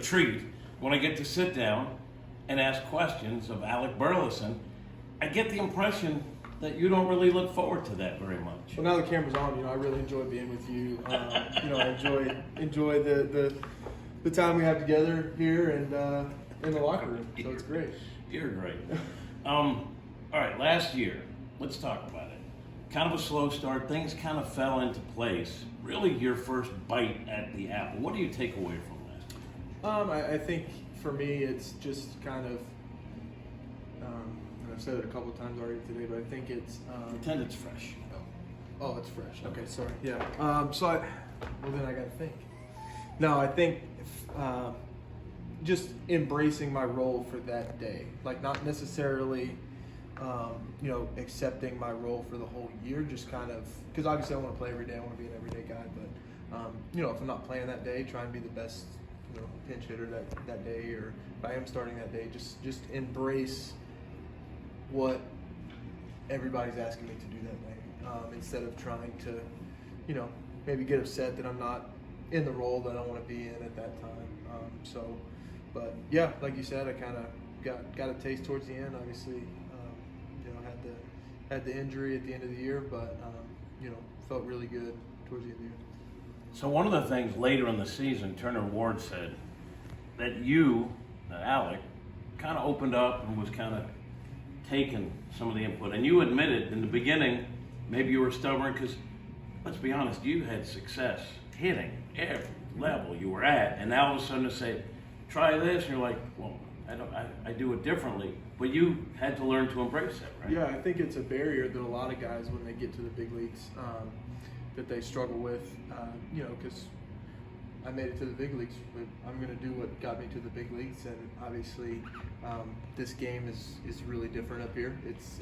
treat when I get to sit down and ask questions of Alec Burleson. I get the impression that you don't really look forward to that very much. Well, now the camera's on. I really enjoy being with you. I enjoy the time we have together here and in the locker room. So it's great. You're great. All right, last year, let's talk about it. Kind of a slow start. Things kind of fell into place. Really, your first bite at the apple. What do you take away from that? I think for me, it's just kind of. And I've said it a couple of times already today, but I think it's. Pretend it's fresh. Oh, it's fresh. Okay, sorry. Yeah. Well, then I got to think. No, I think just embracing my role for that day, like not necessarily, accepting my role for the whole year. Just kind of because obviously I want to play every day. I want to be an everyday guy, but if I'm not playing that day, try and be the best, pinch hitter that day, or if I am starting that day, just embrace what everybody's asking me to do that day, instead of trying to, maybe get upset that I'm not in the role that I want to be in at that time. But yeah, like you said, I kind of got a taste towards the end. Obviously, had the injury at the end of the year, but felt really good towards the end of the year. So one of the things later in the season, Turner Ward said that you, Alec, kind of opened up and was kind of taking some of the input. And you admitted in the beginning, maybe you were stubborn because, let's be honest, you had success hitting every level you were at. And now all of a sudden to say, try this, and you're like, well, I do it differently. But you had to learn to embrace it, right? Yeah, I think it's a barrier that a lot of guys, when they get to the big leagues, that they struggle with, because I made it to the big leagues, but I'm going to do what got me to the big leagues, and obviously this game is really different up here. It's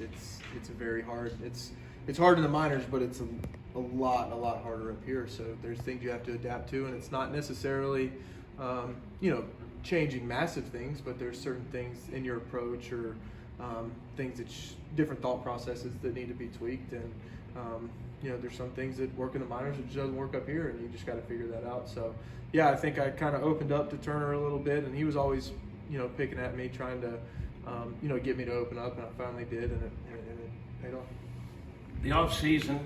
a very hard. It's hard in the minors, but it's a lot harder up here. So there's things you have to adapt to, and it's not necessarily changing massive things, but there's certain things in your approach or things that different thought processes that need to be tweaked, and there's some things that work in the minors that just doesn't work up here, and you just got to figure that out. So yeah, I think I kind of opened up to Turner a little bit, and he was always picking at me, trying to get me to open up, and I finally did, and it paid off. The off season,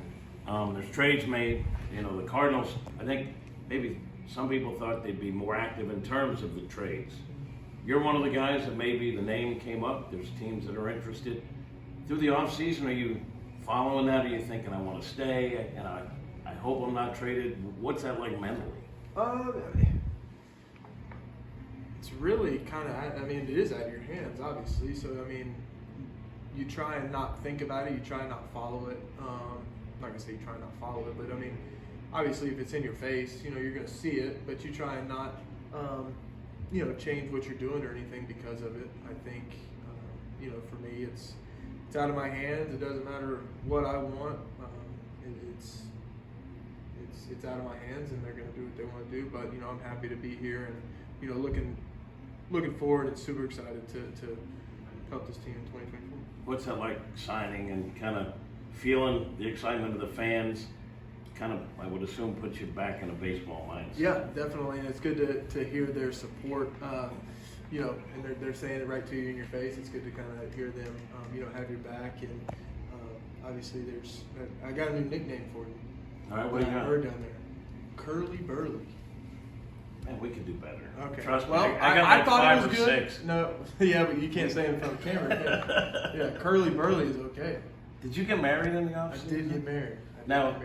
there's trades made. The Cardinals, I think maybe some people thought they'd be more active in terms of the trades. You're one of the guys that maybe the name came up. There's teams that are interested. Through the off season, are you following that? Are you thinking I want to stay and I hope I'm not traded? What's that like mentally? It's really kind of, it is out of your hands, obviously. So, you try and not think about it. You try and not follow it. I'm not going to say you try and not follow it, but obviously if it's in your face, you're going to see it, but you try and not, change what you're doing or anything because of it. I think, for me, it's out of my hands. It doesn't matter what I want. It's out of my hands, and they're going to do what they want to do. But I'm happy to be here, and looking forward and super excited to help this team in 2024. What's that like, signing and kind of feeling the excitement of the fans? Kind of, I would assume, puts you back in a baseball mindset. Yeah, definitely, and it's good to hear their support. And they're saying it right to you in your face. It's good to kind of hear them, have your back. And obviously, I got a new nickname for you. All right, what do you got? I heard down there, Curly Burley. Man, we could do better. Okay. Trust me. Well, I got like thought 5 it or was good. 6. No, yeah, but you can't say it in front of the camera. Yeah, Curly Burley is okay. Did you get married in the office? I did get married. Now,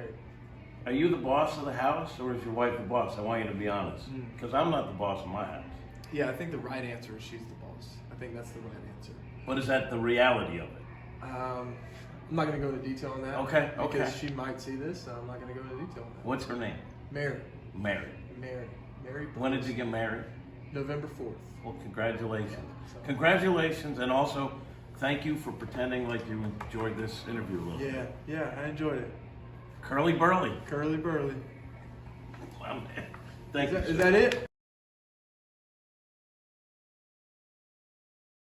are you the boss of the house, or is your wife the boss? I want you to be honest, because I'm not the boss of my house. Yeah, I think the right answer is she's the boss. I think that's the right answer. But is that the reality of it? I'm not going to go into detail on that. Okay. Because she might see this, so I'm not going to go into detail on that. What's her name? Mary. Mary. When did you get married? November 4th. Well, congratulations. Yeah, so. Congratulations, and also thank you for pretending like you enjoyed this interview a little bit. Yeah, I enjoyed it. Curly Burley. Curly Burley. Wow, man. Thank you. Is that it?